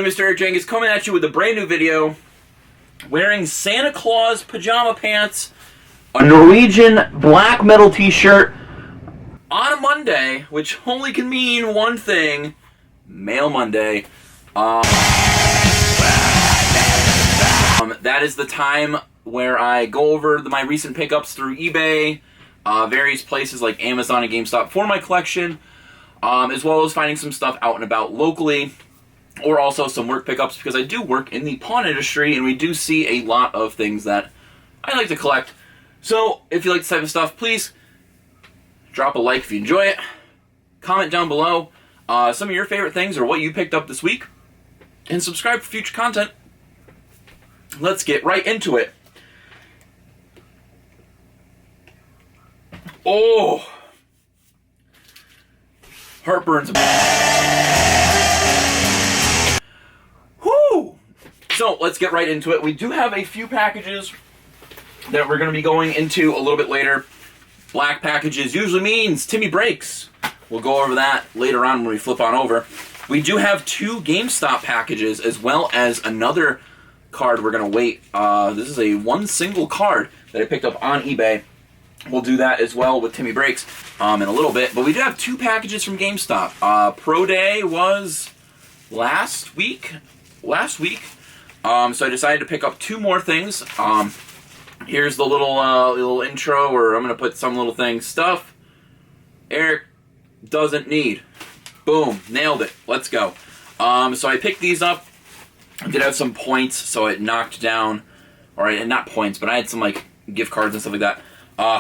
Mr. Eric Jenkins coming at you with a brand new video wearing Santa Claus pajama pants, a Norwegian black metal t-shirt on a Monday, which only can mean one thing, Mail Monday. That is the time where I go over my recent pickups through eBay, various places like Amazon and GameStop for my collection, as well as finding some stuff out and about locally, or also some work pickups, because I do work in the pawn industry, and we do see a lot of things that I like to collect. So, if you like this type of stuff, please drop a like if you enjoy it. Comment down below some of your favorite things or what you picked up this week. And subscribe for future content. Let's get right into it. Oh! Heartburn's. Whoo! So, let's get right into it. We do have a few packages that we're going to be going into a little bit later. Black packages usually means TimmyBreaks. We'll go over that later on when we flip on over. We do have 2 GameStop packages, as well as another card we're going to wait. This is one single card that I picked up on eBay. We'll do that as well with TimmyBreaks in a little bit. But we do have 2 packages from GameStop. Pro Day was last week. So I decided to pick up 2 more things. Here's the little intro, or I'm going to put some little things. Stuff Eric doesn't need. Boom. Nailed it. Let's go. So I picked these up. I did have some points, so it knocked down, or not points, but I had some like gift cards and stuff like that.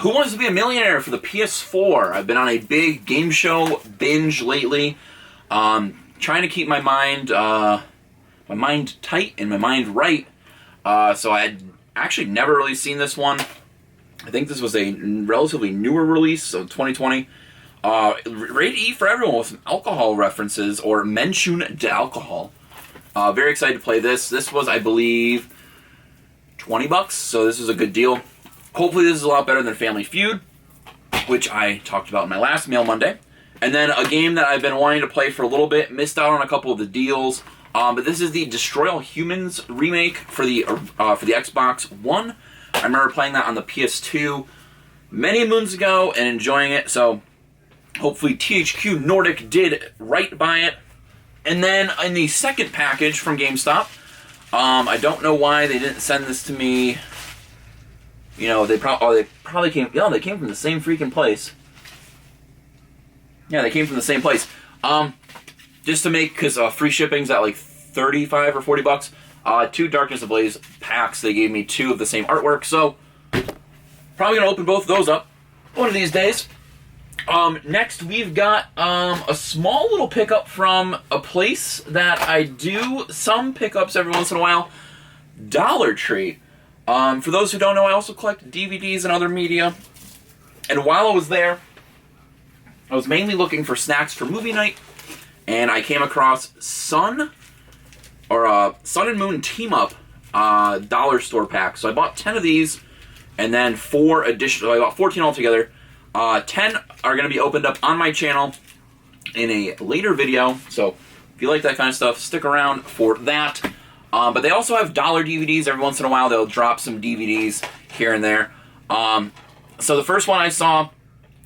Who Wants to Be a Millionaire for the PS4? I've been on a big game show binge lately. Trying to keep my mind tight and my mind right. So I had actually never really seen this one. I think this was a relatively newer release, so 2020. Rated E for everyone with some alcohol references, or mention de alcohol. Very excited to play this. This was, I believe, $20, so this is a good deal. Hopefully this is a lot better than Family Feud, which I talked about in my last Mail Monday. And then a game that I've been wanting to play for a little bit, missed out on a couple of the deals. But this is the Destroy All Humans remake for the Xbox One. I remember playing that on the PS2 many moons ago and enjoying it. So hopefully THQ Nordic did right by it. And then in the second package from GameStop, I don't know why they didn't send this to me. You know, they probably came. Yeah, they came from the same freaking place. Yeah, they came from the same place. Just to make, because free shipping's at like $35 or $40. 2 Darkness Ablaze packs. They gave me 2 of the same artwork, so probably gonna open both of those up one of these days. Next we've got a small little pickup from a place that I do some pickups every once in a while, Dollar Tree. For those who don't know, I also collect DVDs and other media, and while I was there, I was mainly looking for snacks for movie night, and I came across Sun and Moon Team Up dollar store pack. So I bought 10 of these, and then 4 additional. I bought 14 altogether. 10 are going to be opened up on my channel in a later video. So if you like that kind of stuff, stick around for that. But they also have dollar DVDs. Every once in a while, they'll drop some DVDs here and there. So the first one I saw,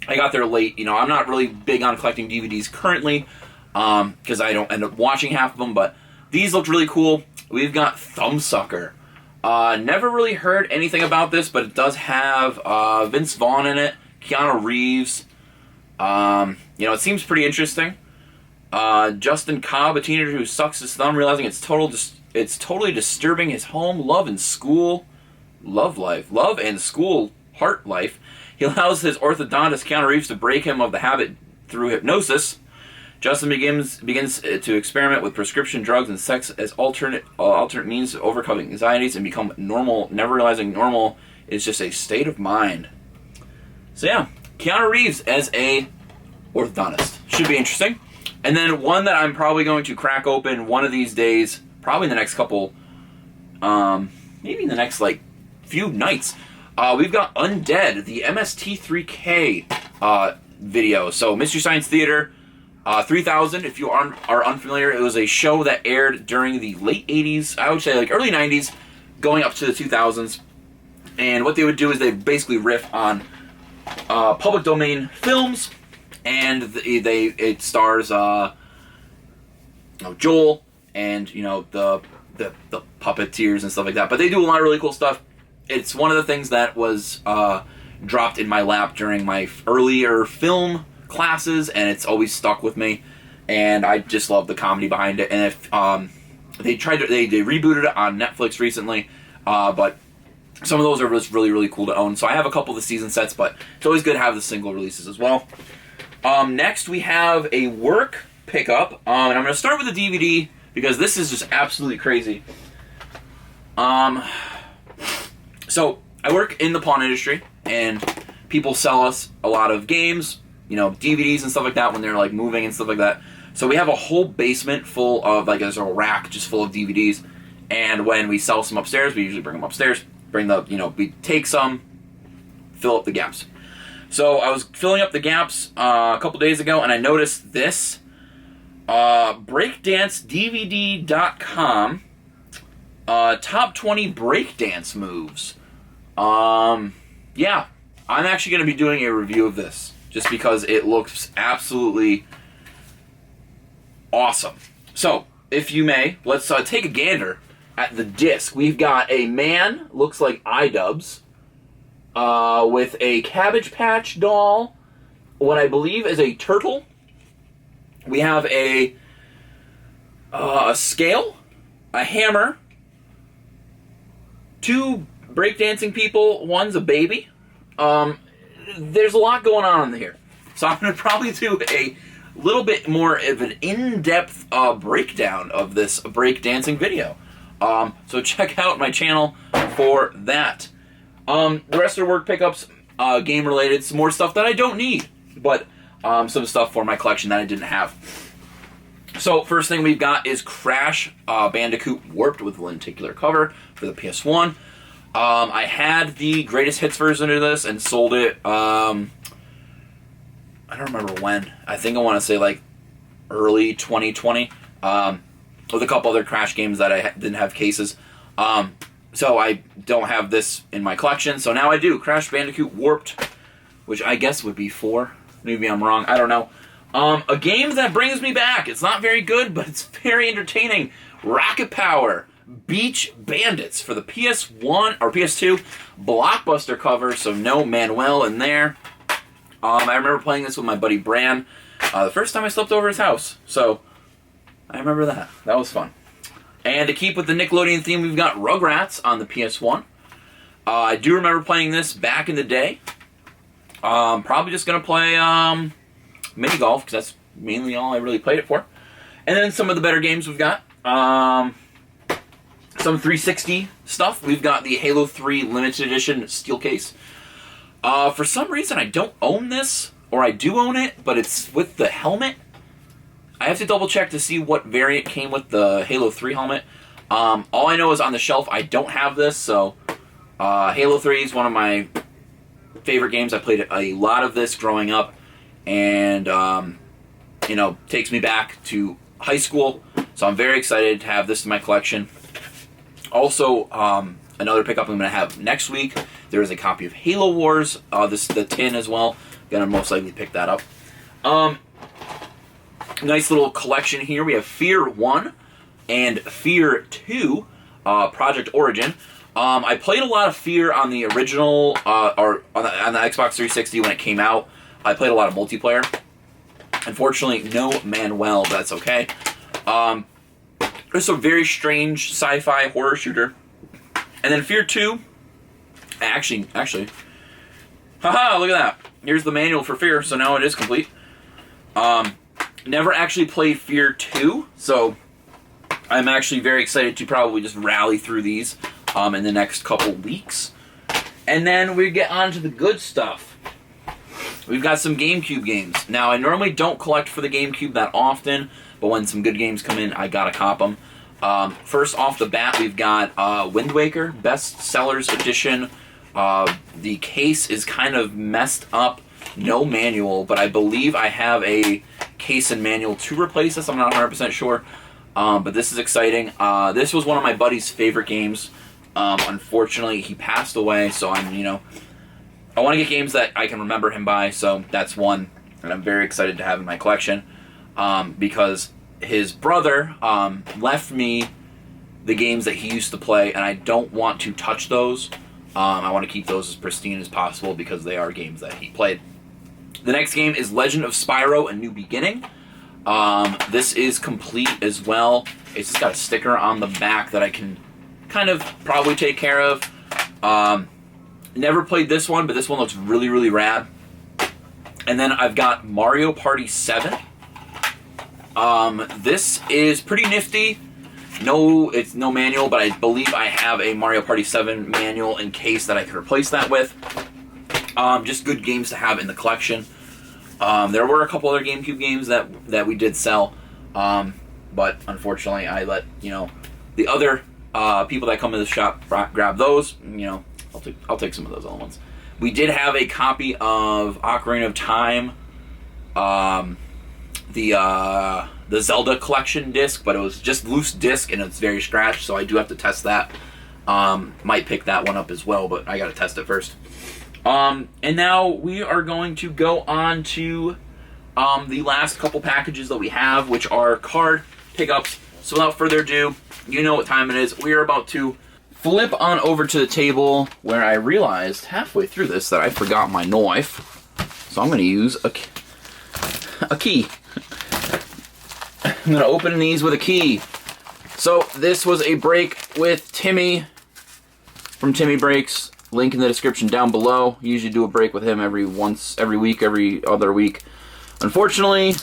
I got there late. You know, I'm not really big on collecting DVDs currently, because I don't end up watching half of them, but these looked really cool. We've got Thumbsucker. Never really heard anything about this, but it does have Vince Vaughn in it, Keanu Reeves. You know, it seems pretty interesting. Justin Cobb, a teenager who sucks his thumb, realizing it's totally disturbing his home, love and school heart life. He allows his orthodontist Keanu Reeves to break him of the habit through hypnosis. Justin begins to experiment with prescription drugs and sex as alternate means to overcoming anxieties and become normal, never realizing normal is just a state of mind. So yeah, Keanu Reeves as a orthodontist. Should be interesting. And then one that I'm probably going to crack open one of these days, probably in the next couple, maybe in the next like few nights. We've got Undead, the MST3K video. So Mystery Science Theater, 3000, if you are unfamiliar, it was a show that aired during the late 80s, I would say like early 90s, going up to the 2000s. And what they would do is they basically riff on public domain films, and it stars Joel and the puppeteers and stuff like that. But they do a lot of really cool stuff. It's one of the things that was dropped in my lap during my earlier film classes, and it's always stuck with me, and I just love the comedy behind it. And if they rebooted it on Netflix recently, but some of those are just really cool to own. So I have a couple of the season sets, but it's always good to have the single releases as well. Next we have a work pickup, and I'm going to start with the DVD because this is just absolutely crazy. So I work in the pawn industry, and people sell us a lot of games, DVDs and stuff like that when they're like moving and stuff like that. So we have a whole basement full of, like, there's a rack just full of DVDs. And when we sell some upstairs, we usually bring them upstairs. We take some, fill up the gaps. So I was filling up the gaps a couple days ago, and I noticed this breakdancedvd.com top 20 breakdance moves. Yeah, I'm actually going to be doing a review of this just because it looks absolutely awesome. So, if you may, let's take a gander at the disc. We've got a man, looks like iDubbbz, with a Cabbage Patch doll, what I believe is a turtle. We have a scale, a hammer, two breakdancing people, one's a baby. There's a lot going on here. So I'm going to probably do a little bit more of an in-depth breakdown of this breakdancing video. So check out my channel for that. The rest are work pickups, game-related, some more stuff that I don't need, but some stuff for my collection that I didn't have. So first thing we've got is Crash Bandicoot Warped with lenticular cover for the PS1. I had the greatest hits version of this and sold it, I don't remember when. I think I want to say like early 2020, with a couple other Crash games that I didn't have cases. So I don't have this in my collection, so now I do. Crash Bandicoot Warped, which I guess would be 4. Maybe I'm wrong, I don't know. A game that brings me back. It's not very good, but it's very entertaining. Rocket Power Beach Bandits for the PS1 or PS2 blockbuster cover, so no Manuel in there. I remember playing this with my buddy Bran the first time I slept over his house, so I remember that. That was fun. And to keep with the Nickelodeon theme, we've got Rugrats on the PS1. I do remember playing this back in the day. Probably just going to play mini golf, because that's mainly all I really played it for. And then some of the better games we've got. Some 360 stuff. We've got the Halo 3 Limited Edition steel case. For some reason, I don't own this, or I do own it, but it's with the helmet. I have to double check to see what variant came with the Halo 3 helmet. All I know is on the shelf, I don't have this, so Halo 3 is one of my favorite games. I played a lot of this growing up, and takes me back to high school, so I'm very excited to have this in my collection. Also, another pickup I'm going to have next week, there is a copy of Halo Wars, the tin as well. Gonna most likely pick that up. Nice little collection here. We have Fear 1 and Fear 2, Project Origin. I played a lot of Fear on the original, or on the Xbox 360 when it came out. I played a lot of multiplayer. Unfortunately, no Manuel, but that's okay. It's a very strange sci-fi horror shooter. And then Fear 2, actually, haha, look at that. Here's the manual for Fear, so now it is complete. Never actually played Fear 2, so I'm actually very excited to probably just rally through these in the next couple weeks. And then we get on to the good stuff. We've got some GameCube games. Now, I normally don't collect for the GameCube that often, but when some good games come in, I gotta cop them. First off the bat, we've got Wind Waker, Best Sellers Edition. The case is kind of messed up. No manual, but I believe I have a case and manual to replace this. I'm not 100% sure, but this is exciting. This was one of my buddy's favorite games. Unfortunately, he passed away, so I'm, you know, I want to get games that I can remember him by, so that's one that I'm very excited to have in my collection, because his brother left me the games that he used to play, and I don't want to touch those. I want to keep those as pristine as possible because they are games that he played. The next game is Legend of Spyro: A New Beginning. This is complete as well. It's just got a sticker on the back that I can kind of probably take care of. Never played this one, but this one looks really, really rad. And then I've got Mario Party 7. This is pretty nifty. No, it's no manual, but I believe I have a Mario Party 7 manual in case that I could replace that with. Just good games to have in the collection. There were a couple other GameCube games that we did sell, but unfortunately I let, you know, the other people that come to the shop grab those. You know, I'll take some of those other ones. We did have a copy of Ocarina of Time, the Zelda collection disc, but it was just loose disc and it's very scratched, so I do have to test that. Might pick that one up as well, but I gotta test it first. And now we are going to go on to the last couple packages that we have, which are card pickups. So without further ado, you know what time it is. We are about to flip on over to the table, where I realized halfway through this that I forgot my knife. So I'm going to use a key. I'm going to open these with a key. So this was a break with Timmy from TimmyBreaks. Link in the description down below. Usually do a break with him every week, every other week. Unfortunately,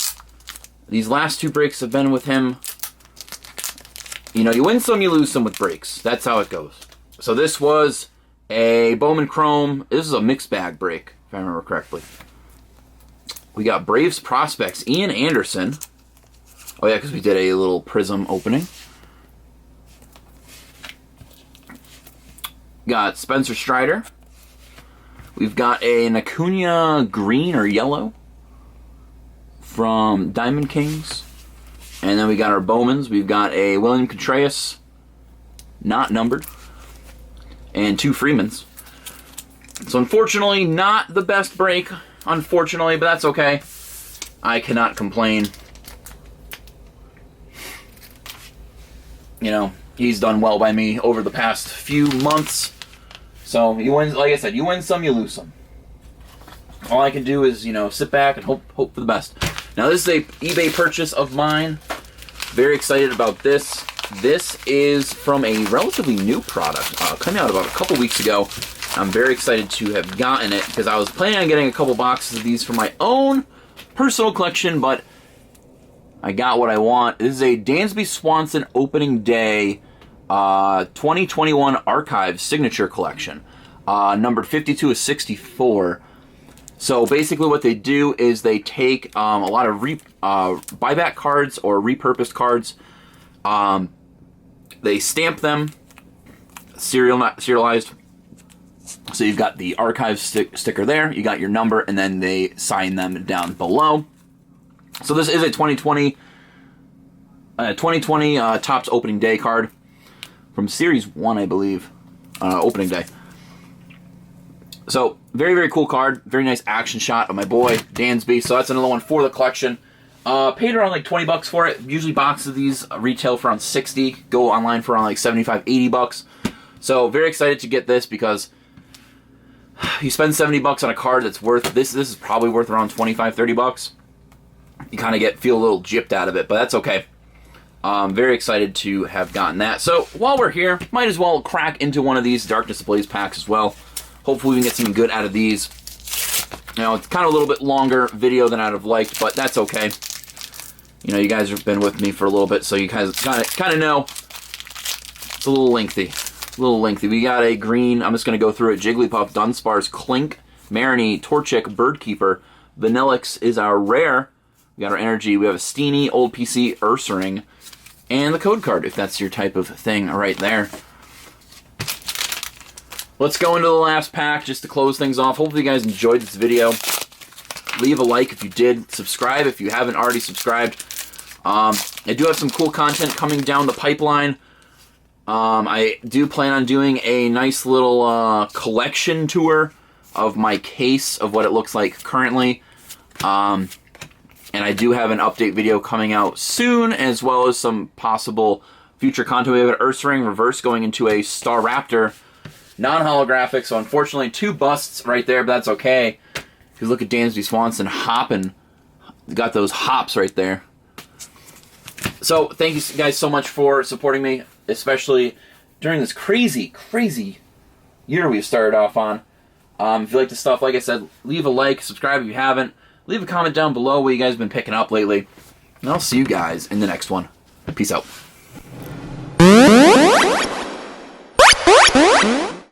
these last two breaks have been with him. You know, you win some, you lose some with breaks. That's how it goes. So this was a Bowman Chrome. This is a mixed bag break, if I remember correctly. We got Braves Prospects, Ian Anderson. Oh yeah, because we did a little Prism opening. Got Spencer Strider. We've got an Acuna green or yellow from Diamond Kings. And then we got our Bowmans. We've got a William Contreras, not numbered, and two Freemans. So unfortunately, not the best break, unfortunately, but that's okay. I cannot complain. You know, he's done well by me over the past few months. So you win, like I said, you win some, you lose some. All I can do is, you know, sit back and hope for the best. Now this is a eBay purchase of mine. Very excited about this. This is from a relatively new product, coming out about a couple weeks ago. I'm very excited to have gotten it because I was planning on getting a couple boxes of these for my own personal collection, but I got what I want. This is a Dansby Swanson opening day 2021 Archives Signature Collection, numbered 52 of 64. So basically what they do is they take a lot of buyback cards or repurposed cards. They stamp them, serialized. So you've got the archive sticker there, you got your number, and then they sign them down below. So this is a 2020 Topps opening day card from Series 1, I believe, opening day. So, very, very cool card. Very nice action shot of my boy, Dansby. So that's another one for the collection. Paid around like 20 bucks for it. Usually boxes of these retail for around 60. Go online for around like 75, 80 bucks. So, very excited to get this because you spend 70 bucks on a card that's worth, this is probably worth around 25, 30 bucks. You kind of feel a little gypped out of it, but that's okay. Very excited to have gotten that. So, while we're here, might as well crack into one of these Darkness Ablaze packs as well. Hopefully we can get something good out of these. You know, it's kind of a little bit longer video than I'd have liked, but that's okay. You know, you guys have been with me for a little bit, so you guys kind of know it's a little lengthy. We got a green, I'm just going to go through it. Jigglypuff, Dunsparce, Clink, Marini, Torchic, Birdkeeper. Vanillix is our rare. We got our energy. We have a Steenie, Old PC, Ursaring, and the code card, if that's your type of thing right there. Let's go into the last pack just to close things off. Hopefully you guys enjoyed this video. leave a like if you did. Subscribe if you haven't already subscribed. I do have some cool content coming down the pipeline. I do plan on doing a nice little collection tour of my case of what it looks like currently. And I do have an update video coming out soon, as well as some possible future content. We have an Ursaring reverse going into a Star Raptor non-holographic, so unfortunately 2 busts right there, but that's okay. Because look at Dansby Swanson hopping. Got those hops right there. So thank you guys so much for supporting me, especially during this crazy, crazy year we've started off on. If you like the stuff, like I said, leave a like, subscribe if you haven't. Leave a comment down below what you guys have been picking up lately. And I'll see you guys in the next one. Peace out.